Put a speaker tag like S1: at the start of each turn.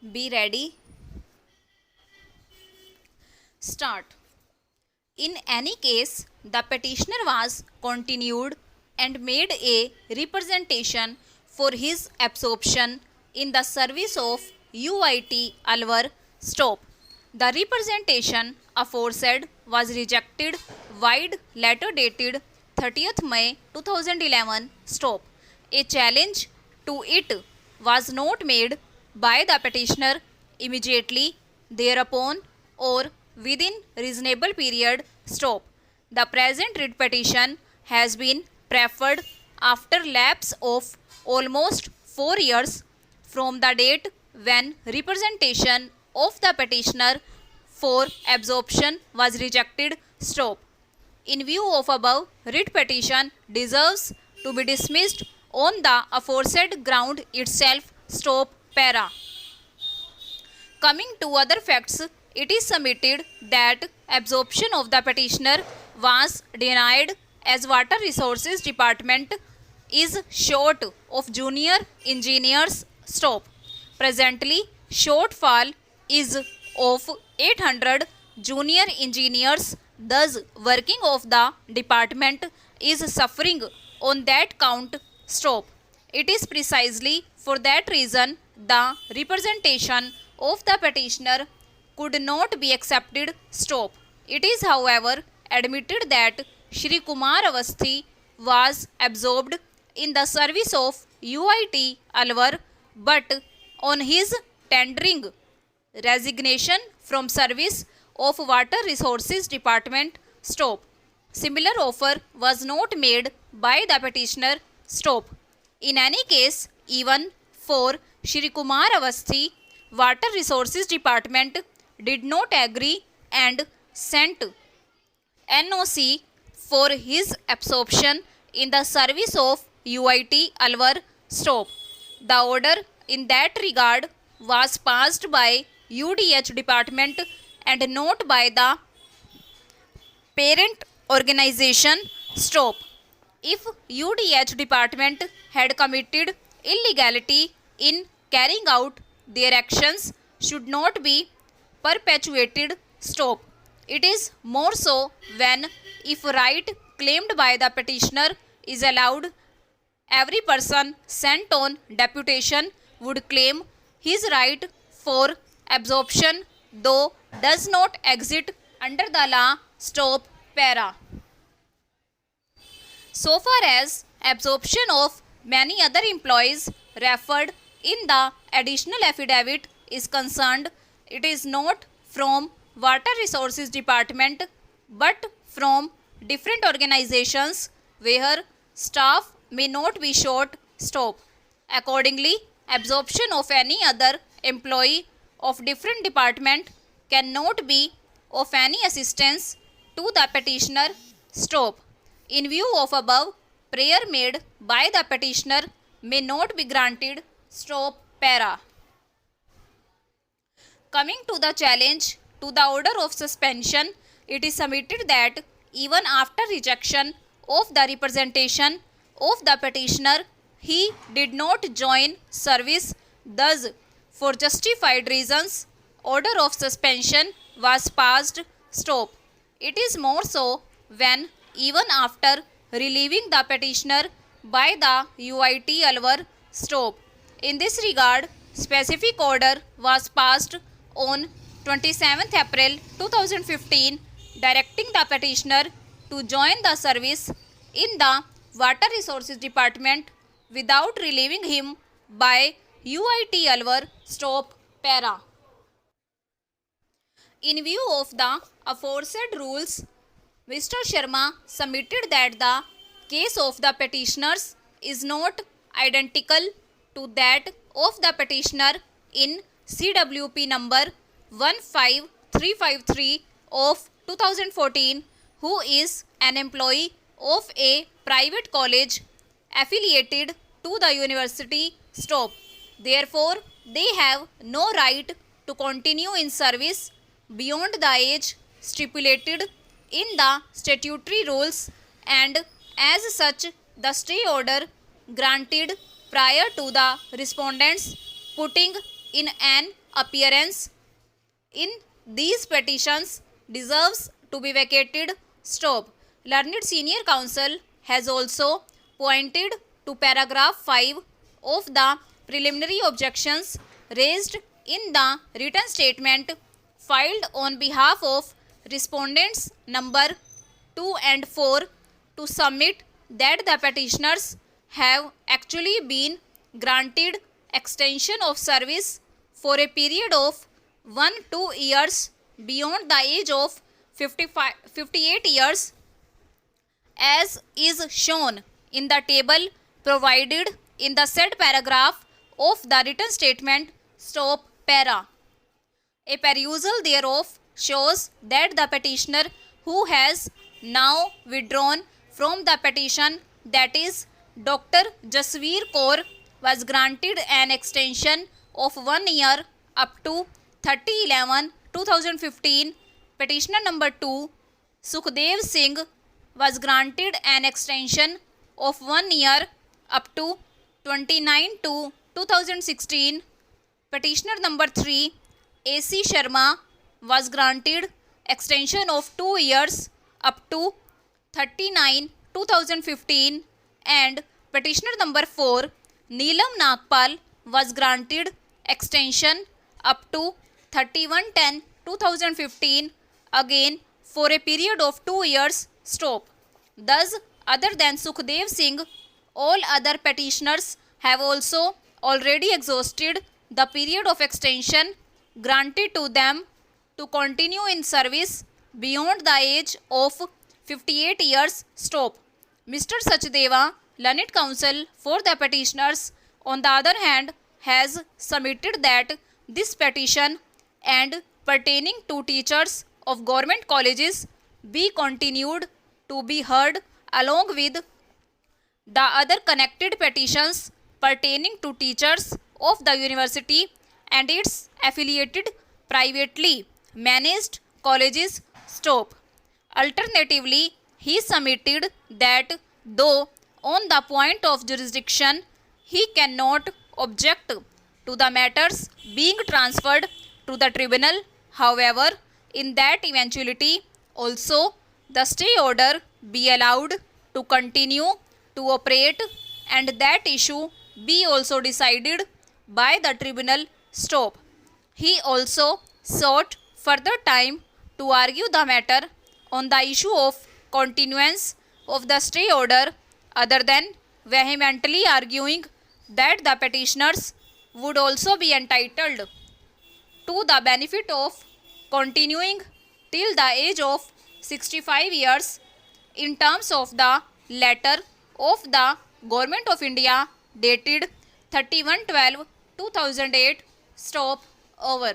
S1: Be ready. Start. In any case, the petitioner was continued and made a representation for his absorption in the service of UIT Alwar stop. The representation aforesaid was rejected wide letter dated 30th May 2011 stop. A challenge to it was not made by the petitioner immediately thereupon or within reasonable period stop. The present writ petition has been preferred after lapse of almost 4 years from the date when representation of the petitioner for absorption was rejected stop. In view of above, writ petition deserves to be dismissed on the aforesaid ground itself stop para. Coming to other facts, it is submitted that absorption of the petitioner was denied as Water Resources Department is short of junior engineers stop. Presently, shortfall is of 800 junior engineers, thus working of the department is suffering on that count stop. It is precisely for that reason the representation of the petitioner could not be accepted stop. It is however admitted that Shri Kumar Avasthi was absorbed in the service of UIT Alwar, but on his tendering resignation from service of Water Resources Department stop. Similar offer was not made by the petitioner stop. In any case, even for Shri Kumar Avasthi, Water Resources Department did not agree and sent NOC for his absorption in the service of UIT Alwar stop. The order in that regard was passed by UDH department and not by the parent organization stop. If UDH department had committed illegality in carrying out their actions should not be perpetuated stop. It is more so when if right claimed by the petitioner is allowed, every person sent on deputation would claim his right for absorption though does not exist under the law stop para. So far as absorption of many other employees referred in the additional affidavit is concerned, it is not from Water Resources Department but from different organizations where staff may not be short stop. Accordingly, absorption of any other employee of different department cannot be of any assistance to the petitioner stop. In view of above, prayer made by the petitioner may not be granted stop para. Coming to the challenge to the order of suspension, it is submitted that even after rejection of the representation of the petitioner, he did not join service. Thus, for justified reasons, order of suspension was passed stop. It is more so when even after relieving the petitioner by the UIT Alwar stop. In this regard, specific order was passed on 27th April 2015 directing the petitioner to join the service in the Water Resources Department without relieving him by UIT Alwar stop para. In view of the aforesaid rules, Mr. Sharma submitted that the case of the petitioners is not identical to that of the petitioner in CWP number 15353 of 2014, who is an employee of a private college affiliated to the university stop. Therefore, they have no right to continue in service beyond the age stipulated in the statutory rules, and as such the stay order granted prior to the respondents putting in an appearance in these petitions deserves to be vacated. Stop. Learned Senior Counsel has also pointed to paragraph 5 of the preliminary objections raised in the written statement filed on behalf of respondents number 2 and 4 to submit that the petitioners have actually been granted extension of service for a period of 1-2 years beyond the age of 58 years as is shown in the table provided in the said paragraph of the written statement. Stop para. A perusal thereof shows that the petitioner who has now withdrawn from the petition, that is Dr. Jasveer Kaur, was granted an extension of 1 year up to 30/11/2015. Petitioner number 2, Sukhdev Singh, was granted an extension of 1 year up to 29/2/2016. Petitioner number 3, A.C. Sharma, was granted extension of 2 years up to 39/2015, and petitioner number 4, Neelam Nagpal, was granted extension up to 31/10/2015, again for a period of 2 years. Stop. Thus, other than Sukhdev Singh, all other petitioners have also already exhausted the period of extension granted to them to continue in service beyond the age of 58 years. Stop. Mr. Sachdeva, learned counsel for the petitioners, on the other hand, has submitted that this petition and pertaining to teachers of government colleges be continued to be heard along with the other connected petitions pertaining to teachers of the university and its affiliated privately managed colleges. Stop. Alternatively, he submitted that though on the point of jurisdiction he cannot object to the matters being transferred to the tribunal, however, in that eventuality also the stay order be allowed to continue to operate and that issue be also decided by the tribunal. Stop. He also sought further time to argue the matter on the issue of continuance of the stay order, other than vehemently arguing that the petitioners would also be entitled to the benefit of continuing till the age of 65 years in terms of the letter of the Government of India dated 31/12/2008. Stop. Over.